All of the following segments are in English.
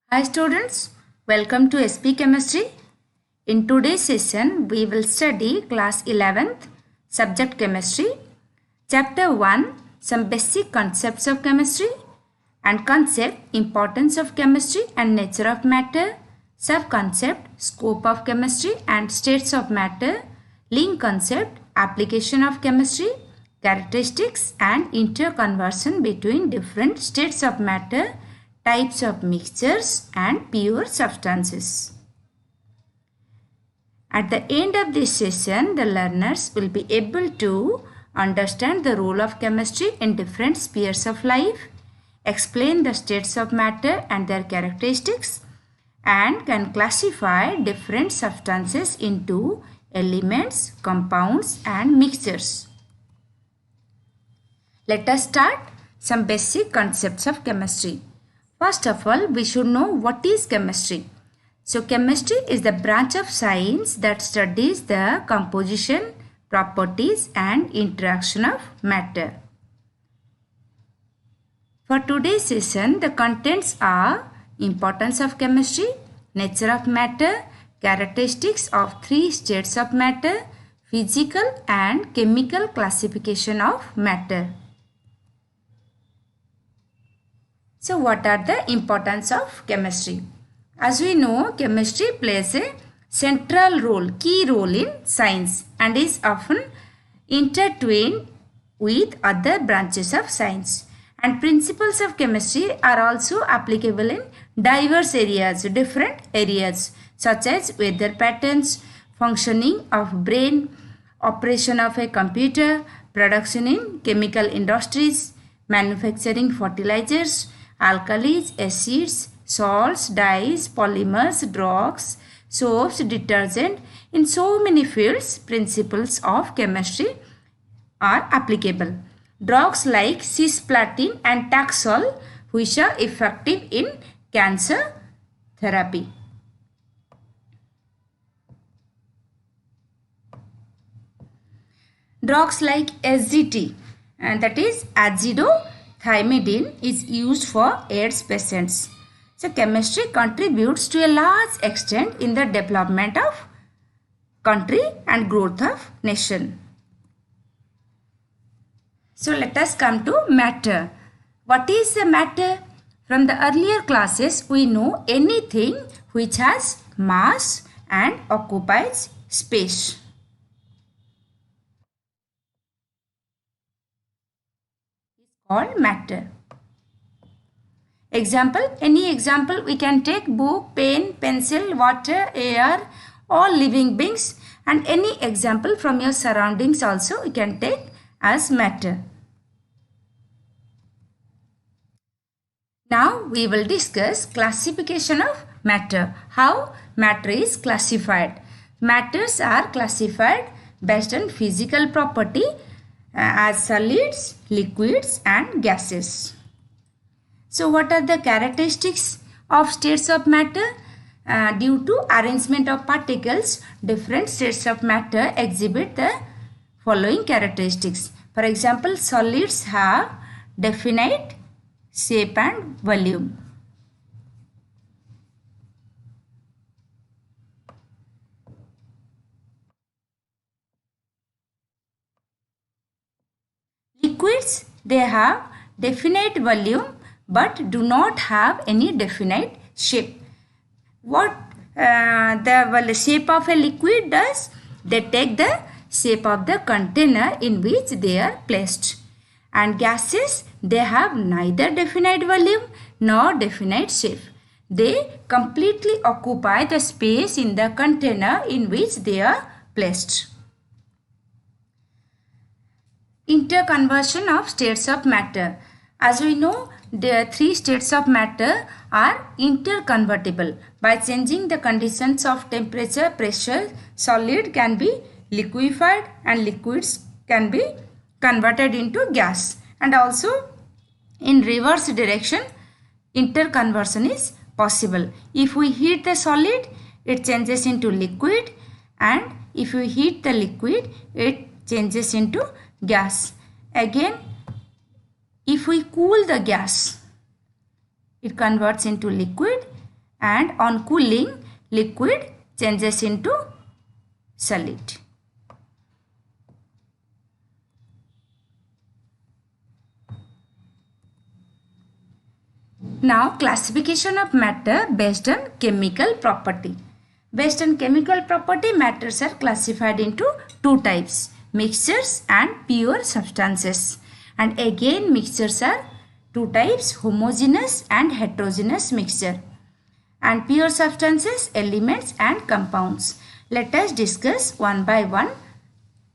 Hi students, welcome to SP Chemistry. In today's session, we will study class 11th, subject chemistry, chapter 1, some basic concepts of chemistry and concept, importance of chemistry and nature of matter, sub-concept, scope of chemistry and states of matter, link concept, application of chemistry, characteristics and interconversion between different states of matter, types of mixtures and pure substances. At the end of this session, the learners will be able to understand the role of chemistry in different spheres of life, explain the states of matter and their characteristics, and can classify different substances into elements, compounds and mixtures. Let us start some basic concepts of chemistry. First of all, we should know what is chemistry. So, chemistry is the branch of science that studies the composition, properties and interaction of matter. For today's session, the contents are importance of chemistry, nature of matter, characteristics of three states of matter, physical and chemical classification of matter. So, what are the importance of chemistry? As we know, chemistry plays a central role, key role in science and is often intertwined with other branches of science. And principles of chemistry are also applicable in diverse areas, different areas such as weather patterns, functioning of brain, operation of a computer, production in chemical industries, manufacturing fertilizers, alkalis, acids, salts, dyes, polymers, drugs, soaps, detergent. In so many fields, principles of chemistry are applicable. Drugs like cisplatin and Taxol, which are effective in cancer therapy. Drugs like SGT, and that is azithromycin, is used for AIDS patients. So, chemistry contributes to a large extent in the development of country and growth of nation. So, let us come to matter. What is the matter? From the earlier classes, we know anything which has mass and occupies space. Called matter. Example, any example we can take: book, pen, pencil, water, air, all living beings, and any example from your surroundings also you can take as matter. Now we will discuss classification of matter. How matter is classified. Matters are classified based on physical property as solids, liquids and gases. So, what are the characteristics of states of matter? Due to arrangement of particles, different states of matter exhibit the following characteristics. For example, solids have definite shape and volume. Liquids, they have definite volume but do not have any definite shape. What the shape of a liquid does? They take the shape of the container in which they are placed. And gases, they have neither definite volume nor definite shape. They completely occupy the space in the container in which they are placed. Interconversion of states of matter. As we know, the three states of matter are interconvertible. By changing the conditions of temperature, pressure, solid can be liquefied and liquids can be converted into gas. And also in reverse direction, interconversion is possible. If we heat the solid, it changes into liquid, and if we heat the liquid, it changes into gas. Again, if we cool the gas, it converts into liquid, and on cooling liquid changes into solid. Now classification of matter based on chemical property. Based on chemical property, matters are classified into two types, mixtures and pure substances. And again mixtures are two types, homogeneous and heterogeneous mixture. And pure substances, elements and compounds. Let us discuss one by one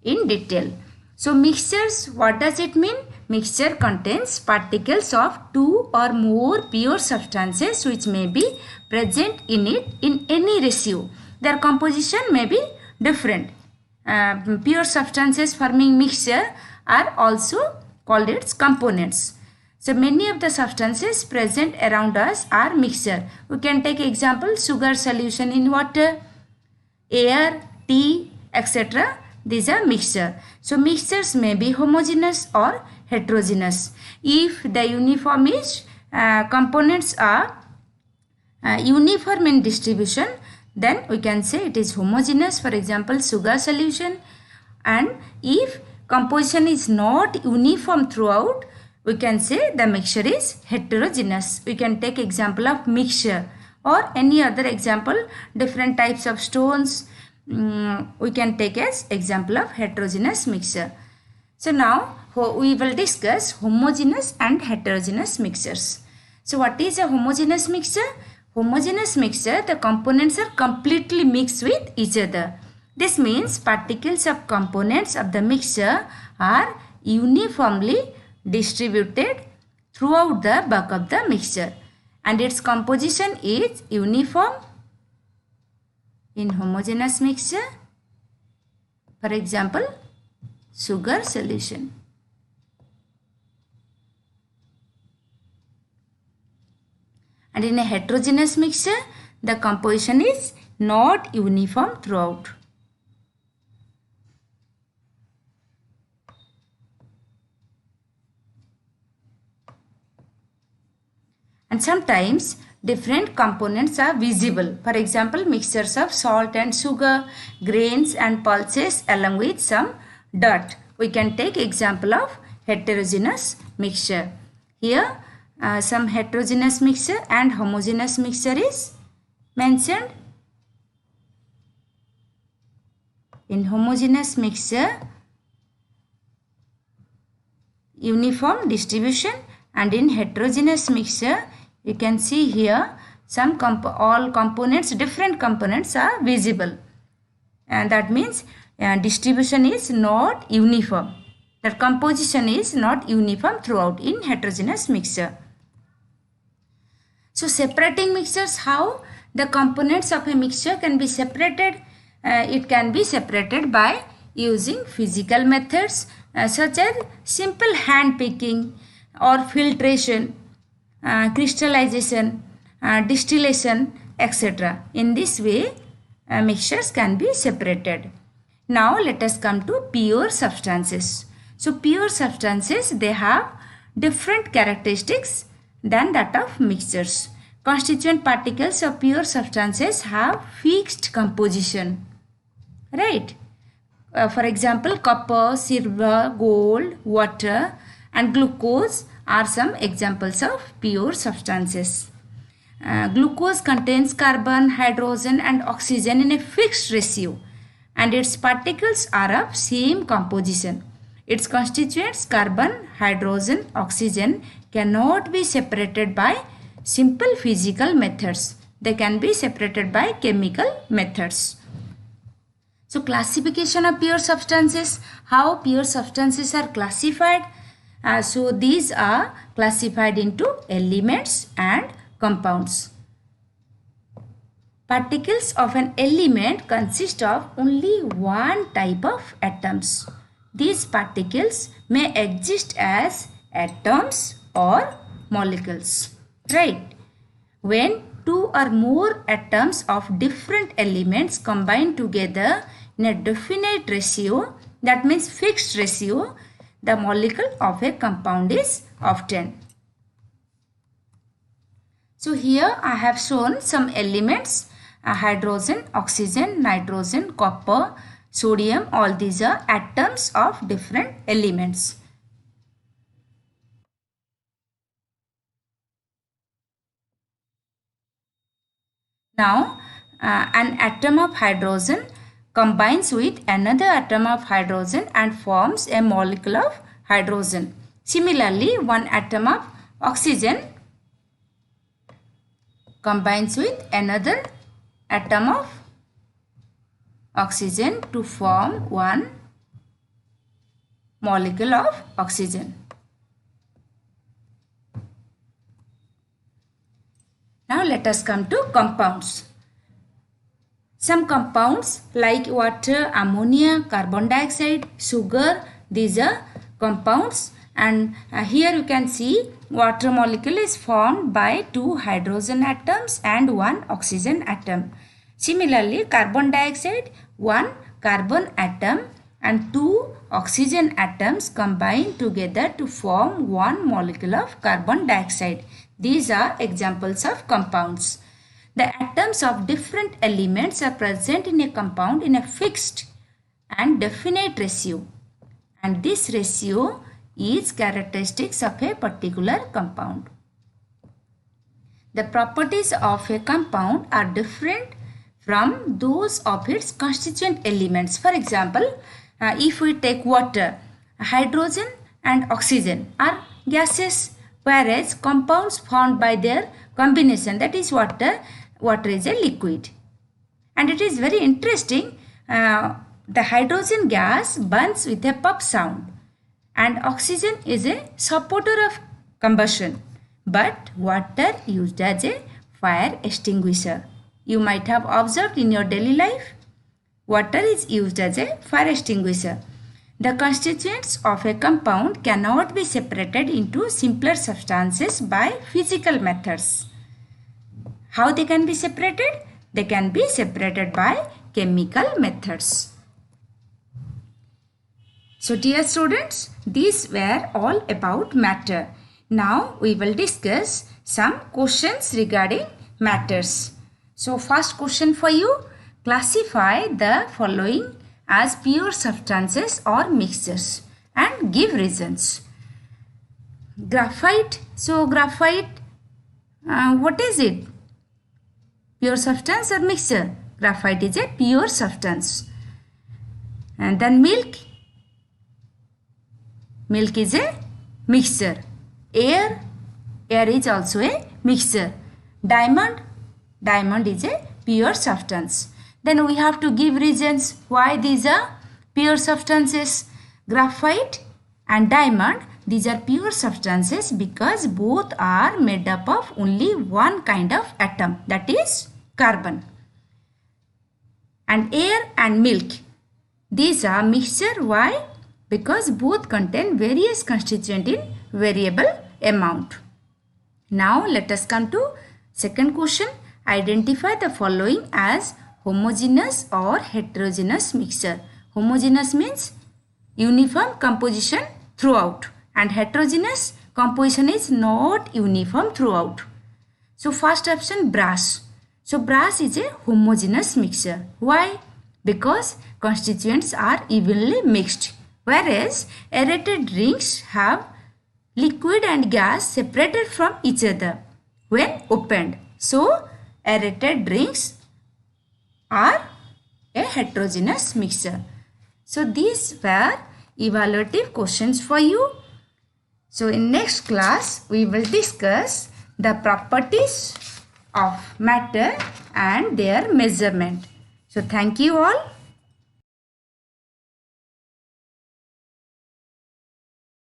in detail. So mixtures, what does it mean? Mixture contains particles of two or more pure substances which may be present in it in any ratio. Their composition may be different. Pure substances forming mixture are also called its components. So many of the substances present around us are mixture. We can take example, sugar solution in water, air, tea, etc. These are mixture. So mixtures may be homogeneous or heterogeneous. If the uniform is components are uniform in distribution, then we can say it is homogeneous. For example, sugar solution. And if composition is not uniform throughout, we can say the mixture is heterogeneous. We can take example of mixture or any other example, different types of stones. We can take as example of heterogeneous mixture. So now we will discuss homogeneous and heterogeneous mixtures. So what is a homogeneous mixture? Homogeneous mixture, the components are completely mixed with each other. This means particles of components of the mixture are uniformly distributed throughout the bulk of the mixture and its composition is uniform in homogeneous mixture. For example, sugar solution. And in a heterogeneous mixture, the composition is not uniform throughout. And sometimes different components are visible. For example, mixtures of salt and sugar, grains and pulses along with some dirt. We can take example of heterogeneous mixture. Here some heterogeneous mixture and homogeneous mixture is mentioned. In homogeneous mixture, uniform distribution, and in heterogeneous mixture, you can see here some all components, different components are visible, and that means distribution is not uniform. The composition is not uniform throughout in heterogeneous mixture. So separating mixtures, how the components of a mixture can be separated? It can be separated by using physical methods such as simple hand picking or filtration, crystallization, distillation, etc. In this way, mixtures can be separated. Now let us come to pure substances. So pure substances, they have different characteristics than that of mixtures. Constituent particles of pure substances have fixed composition, right? For example, copper, silver, gold, water and glucose are some examples of pure substances. Glucose contains carbon, hydrogen and oxygen in a fixed ratio and its particles are of same composition. Its constituents carbon, hydrogen, oxygen cannot be separated by simple physical methods. They can be separated by chemical methods. So classification of pure substances, how pure substances are classified? So these are classified into elements and compounds. Particles of an element consist of only one type of atoms. These particles may exist as atoms or molecules, right? When two or more atoms of different elements combine together in a definite ratio, that means fixed ratio, the molecule of a compound is obtained. So here I have shown some elements, hydrogen, oxygen, nitrogen, copper, sodium, all these are atoms of different elements. Now an atom of hydrogen combines with another atom of hydrogen and forms a molecule of hydrogen. Similarly, one atom of oxygen combines with another atom of oxygen to form one molecule of oxygen. Now let us come to compounds. Some compounds like water, ammonia, carbon dioxide, sugar, these are compounds, and here you can see water molecule is formed by 2 hydrogen atoms and 1 oxygen atom. Similarly, carbon dioxide, 1 carbon atom and 2 oxygen atoms combine together to form one molecule of carbon dioxide. These are examples of compounds. The atoms of different elements are present in a compound in a fixed and definite ratio, and this ratio is characteristics of a particular compound. The properties of a compound are different from those of its constituent elements. For example, if we take water, hydrogen and oxygen are gases, whereas compounds formed by their combination, that is water is a liquid. And it is very interesting, the hydrogen gas burns with a puff sound and oxygen is a supporter of combustion, but water used as a fire extinguisher. You might have observed in your daily life, water is used as a fire extinguisher. The constituents of a compound cannot be separated into simpler substances by physical methods. How they can be separated? They can be separated by chemical methods. So dear students, these were all about matter. Now we will discuss some questions regarding matters. So first question for you, classify the following as pure substances or mixtures and give reasons. Graphite. So graphite, what is it? Pure substance or mixture? Graphite is a pure substance. And then milk. Milk is a mixture. Air is also a mixture. Diamond is a pure substance. Then we have to give reasons why these are pure substances. Graphite and diamond, these are pure substances because both are made up of only one kind of atom, that is carbon. And air and milk, these are mixture. Why? Because both contain various constituents in variable amount. Now let us come to second question. Identify the following as homogeneous or heterogeneous mixture. Homogeneous means uniform composition throughout, and heterogeneous composition is not uniform throughout. So first option, brass. So brass is a homogeneous mixture. Why? Because constituents are evenly mixed, whereas aerated rings have liquid and gas separated from each other when opened. So aerated rings are a heterogeneous mixture. So these were evaluative questions for you. So in next class we will discuss the properties of matter and their measurement. So thank you all.